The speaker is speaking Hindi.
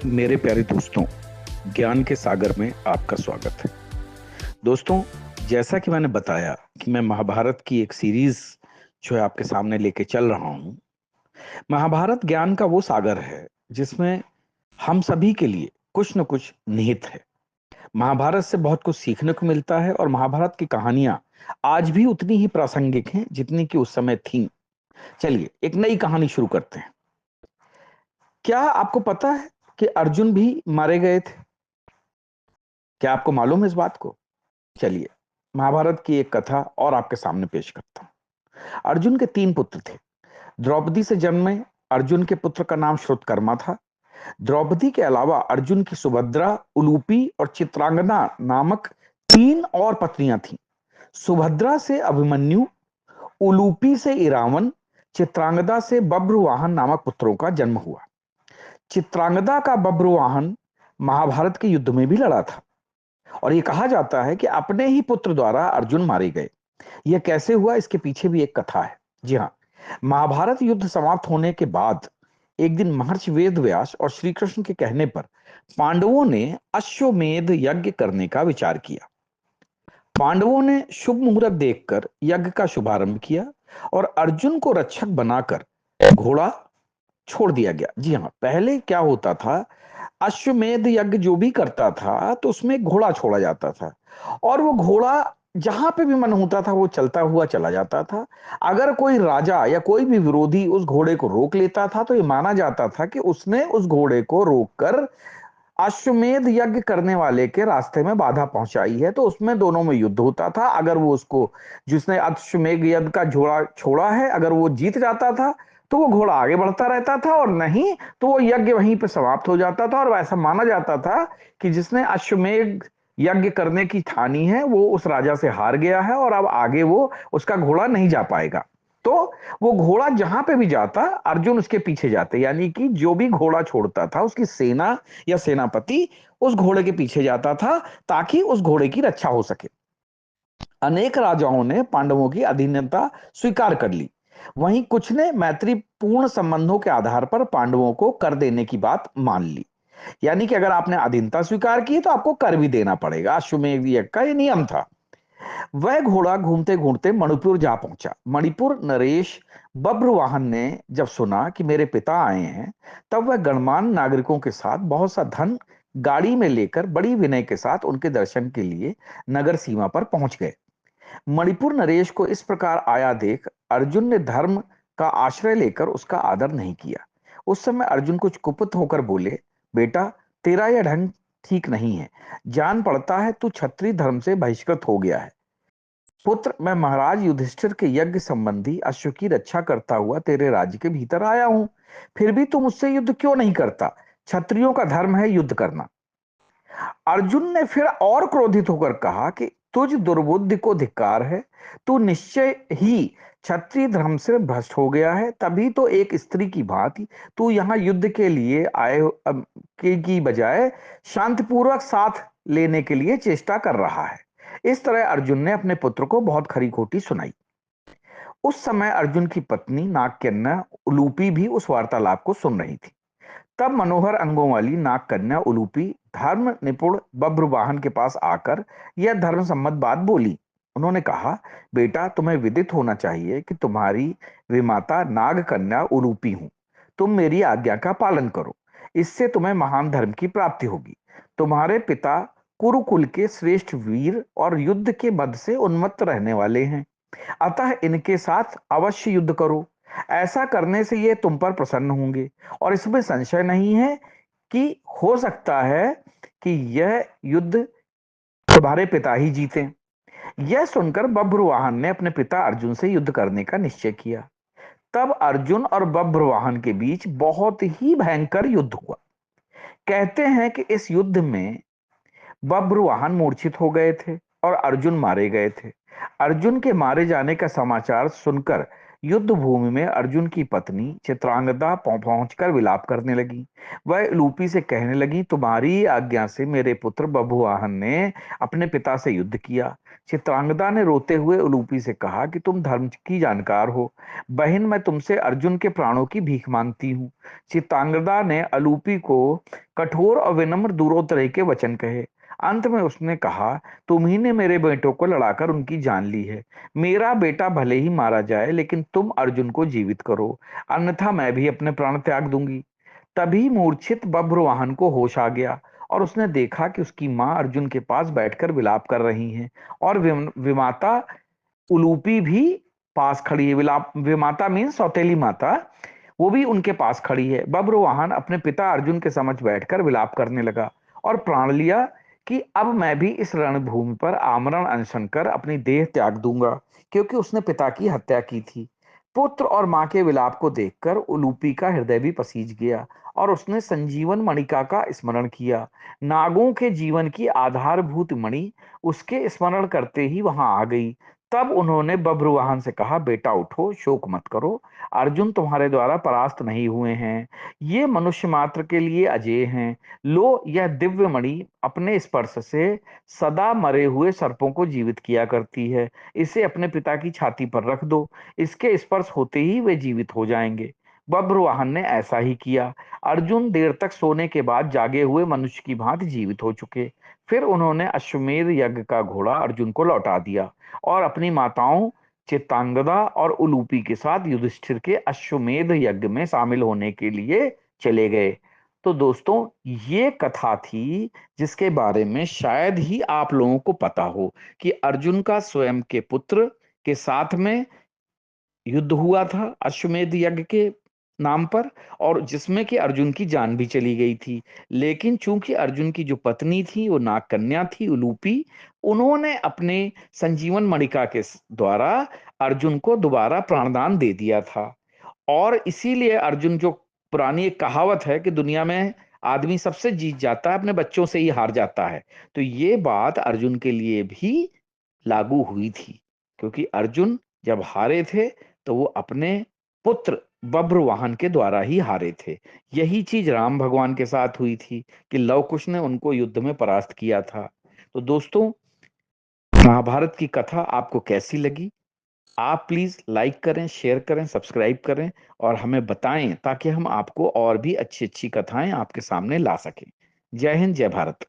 मेरे प्यारे दोस्तों, ज्ञान के सागर में आपका स्वागत है। दोस्तों, जैसा कि मैंने बताया कि मैं महाभारत की एक सीरीज जो है आपके सामने लेके चल रहा हूं। महाभारत ज्ञान का वो सागर है जिसमें हम सभी के लिए कुछ न कुछ निहित है। महाभारत से बहुत कुछ सीखने को मिलता है और महाभारत की कहानियां आज भी उतनी ही प्रासंगिक हैं जितनी कि उस समय थीं। चलिए एक नई कहानी शुरू करते हैं। क्या आपको पता है कि अर्जुन भी मारे गए थे? क्या आपको मालूम है इस बात को? चलिए महाभारत की एक कथा और आपके सामने पेश करता हूं। अर्जुन के 3 पुत्र थे। द्रौपदी से जन्मे अर्जुन के पुत्र का नाम श्रुतकर्मा था। द्रौपदी के अलावा अर्जुन की सुभद्रा, उलूपी और चित्रांगना नामक 3 और पत्नियां थीं। सुभद्रा से अभिमन्यु, उलूपी से इरावन, चित्रांगदा से बब्रुवाहन नामक पुत्रों का जन्म हुआ। चित्रांगदा का बब्रुवाहन महाभारत के युद्ध में भी लड़ा था और यह कहा जाता है कि अपने ही पुत्र द्वारा अर्जुन मारे गए। यह कैसे हुआ, इसके पीछे भी एक कथा है। जी हाँ, महाभारत युद्ध समाप्त होने के बाद एक दिन महर्षि वेदव्यास और श्री कृष्ण के कहने पर पांडवों ने अश्वमेध यज्ञ करने का विचार किया। पांडवों ने शुभ मुहूर्त देखकर यज्ञ का शुभारंभ किया और अर्जुन को रक्षक बनाकर घोड़ा छोड़ दिया गया। जी हाँ, पहले क्या होता था, अश्वमेध यज्ञ जो भी करता था तो उसमें एक घोड़ा छोड़ा जाता था और वो घोड़ा जहां पे भी मन होता था वो चलता हुआ चला जाता था। अगर कोई राजा या कोई भी विरोधी उस घोड़े को रोक लेता था तो ये माना जाता था कि उसने उस घोड़े को रोककर अश्वमेध यज्ञ करने वाले के रास्ते में बाधा पहुंचाई है। तो उसमें दोनों में युद्ध होता था। अगर वो उसको, जिसने अश्वमेध यज्ञ का घोड़ा छोड़ा है, अगर वो जीत जाता था तो वो घोड़ा आगे बढ़ता रहता था और नहीं तो वो यज्ञ वहीं पे समाप्त हो जाता था। और ऐसा माना जाता था कि जिसने अश्वमेध यज्ञ करने की ठानी है वो उस राजा से हार गया है और अब आगे वो उसका घोड़ा नहीं जा पाएगा। तो वो घोड़ा जहां पे भी जाता अर्जुन उसके पीछे जाते, यानी कि जो भी घोड़ा छोड़ता था उसकी सेना या सेनापति उस घोड़े के पीछे जाता था ताकि उस घोड़े की रक्षा हो सके। अनेक राजाओं ने पांडवों की अधीनता स्वीकार कर ली। वहीं कुछ ने मैत्रीपूर्ण संबंधों के आधार पर पांडवों को कर देने की बात मान ली। यानी कि अगर आपने अधीनता स्वीकार की तो आपको कर भी देना पड़ेगा। अश्वमेध यज्ञ का ये नियम था। वह घोड़ा घूमते घूमते मणिपुर जा पहुंचा। मणिपुर नरेश बब्रुवाहन ने जब सुना कि मेरे पिता आए हैं, तब वह गणमान्य नागरिकों के साथ बहुत सा धन गाड़ी में लेकर बड़ी विनय के साथ उनके दर्शन के लिए नगर सीमा पर पहुंच गए। मणिपुर नरेश को इस प्रकार आया देख अर्जुन ने धर्म का आश्रय लेकर उसका आदर नहीं किया। उस समय अर्जुन कुछ कुपित होकर बोले, बेटा, तेरा यह ढंग ठीक नहीं है। जान पड़ता है तू क्षत्रिय धर्म से बहिष्कृत हो गया है। पुत्र, मैं महाराज युधिष्ठिर के यज्ञ संबंधी अश्व की रक्षा करता हुआ तेरे राज्य के भीतर आया हूं, फिर भी तू मुझसे युद्ध क्यों नहीं करता? क्षत्रियों का धर्म है युद्ध करना। अर्जुन ने फिर और क्रोधित होकर कहा कि तुझ दुर्बुद्धि को धिक्कार है। तू निश्चय ही क्षत्रिय धर्म से भ्रष्ट हो गया है। तभी तो एक स्त्री की भांति तू यहाँ युद्ध के लिए आए के की बजाय शांतिपूर्वक साथ लेने के लिए चेष्टा कर रहा है। इस तरह अर्जुन ने अपने पुत्र को बहुत खरी खोटी सुनाई। उस समय अर्जुन की पत्नी नागकन्या उलूपी भी उस वार्तालाप को सुन रही थी। तब मनोहर अंगों वाली नागकन्या उलूपी धर्म निपुण बब्रुवाहन के पास आकर यह धर्म सम्मत बात बोली। उन्होंने कहा, बेटा, तुम्हें विदित होना चाहिए कि तुम्हारी विमाता नागकन्या उलूपी हूं। तुम मेरी आज्ञा का पालन करो, इससे तुम्हें महान धर्म की प्राप्ति होगी। तुम्हारे पिता कुरुकुल के श्रेष्ठ वीर और युद्ध के मद से उन्मत्त रहने वाले हैं, अतः इनके साथ अवश्य युद्ध करो। ऐसा करने से ये तुम पर प्रसन्न होंगे और इसमें संशय नहीं है कि हो सकता है कि यह युद्ध तुम्हारे पिता ही जीते। यह सुनकर बब्रुवाहन ने अपने पिता अर्जुन से युद्ध करने का निश्चय किया। तब अर्जुन और बब्रुवाहन के बीच बहुत ही भयंकर युद्ध हुआ। कहते हैं कि इस युद्ध में बब्रुवाहन मूर्छित हो गए थे और अर्जुन मारे गए थे। अर्जुन के मारे जाने का समाचार सुनकर युद्ध भूमि में अर्जुन की पत्नी चित्रांगदा पहुंचकर विलाप करने लगी। वह उलूपी से कहने लगी, तुम्हारी आज्ञा से मेरे पुत्र बभुवाहन ने अपने पिता से युद्ध किया। चित्रांगदा ने रोते हुए उलूपी से कहा कि तुम धर्म की जानकार हो। बहन, मैं तुमसे अर्जुन के प्राणों की भीख मांगती हूँ। चित्रांगदा ने उलूपी को कठोर और विनम्र दूरों के वचन कहे। अंत में उसने कहा, तुम्ही ने मेरे बेटों को लड़ाकर उनकी जान ली है। मेरा बेटा भले ही मारा जाए, लेकिन तुम अर्जुन को जीवित करो, अन्यथा मैं भी अपने प्राण त्याग दूंगी। तभी मूर्छित बभ्रुवाहन को होश आ गया और उसने देखा कि उसकी मां अर्जुन के पास बैठकर विलाप कर रही हैं और विमाता उलूपी भी पास खड़ी है। विलाप विमाता मीन सौतेली माता, वो भी उनके पास खड़ी है। बब्रुवाहन अपने पिता अर्जुन के समक्ष बैठकर विलाप करने लगा और प्राण लिया कि अब मैं भी इस रणभूमि पर आमरण अनशन कर अपनी देह त्याग दूंगा, क्योंकि उसने पिता की हत्या की थी। पुत्र और मां के विलाप को देखकर उलूपी का हृदय भी पसीज गया और उसने संजीवन मणिका का स्मरण किया। नागों के जीवन की आधारभूत मणि उसके स्मरण करते ही वहां आ गई। तब उन्होंने बब्रुवाहन से कहा, बेटा उठो, शोक मत करो। अर्जुन तुम्हारे द्वारा परास्त नहीं हुए हैं। ये मनुष्य मात्र के लिए अजेय हैं। लो, यह दिव्य मणि अपने स्पर्श से सदा मरे हुए सर्पों को जीवित किया करती है। इसे अपने पिता की छाती पर रख दो। इसके स्पर्श होते ही वे जीवित हो जाएंगे। बब्रुवाहन ने ऐसा ही किया। अर्जुन देर तक सोने के बाद जागे हुए मनुष्य की भांति जीवित हो चुके। फिर उन्होंने अश्वमेध यज्ञ का घोड़ा अर्जुन को लौटा दिया और अपनी माताओं चित्रांगदा और उलूपी के साथ युधिष्ठिर के अश्वमेध यज्ञ में शामिल होने के लिए चले गए। तो दोस्तों, ये कथा थी जिसके बारे में शायद ही आप लोगों को पता हो कि अर्जुन का स्वयं के पुत्र के साथ में युद्ध हुआ था अश्वमेध यज्ञ के नाम पर, और जिसमें कि अर्जुन की जान भी चली गई थी। लेकिन चूंकि अर्जुन की जो पत्नी थी वो नाग कन्या थी उलूपी, उन्होंने अपने संजीवन मणिका के द्वारा अर्जुन को दोबारा प्राणदान दे दिया था। और इसीलिए अर्जुन, जो पुरानी एक कहावत है कि दुनिया में आदमी सबसे जीत जाता है, अपने बच्चों से ही हार जाता है, तो ये बात अर्जुन के लिए भी लागू हुई थी। क्योंकि अर्जुन जब हारे थे तो वो अपने पुत्र बब्रुवाहन के द्वारा ही हारे थे। यही चीज राम भगवान के साथ हुई थी कि लव कुश ने उनको युद्ध में परास्त किया था। तो दोस्तों, महाभारत की कथा आपको कैसी लगी? आप प्लीज लाइक करें, शेयर करें, सब्सक्राइब करें और हमें बताएं, ताकि हम आपको और भी अच्छी अच्छी कथाएं आपके सामने ला सकें। जय हिंद, जय भारत।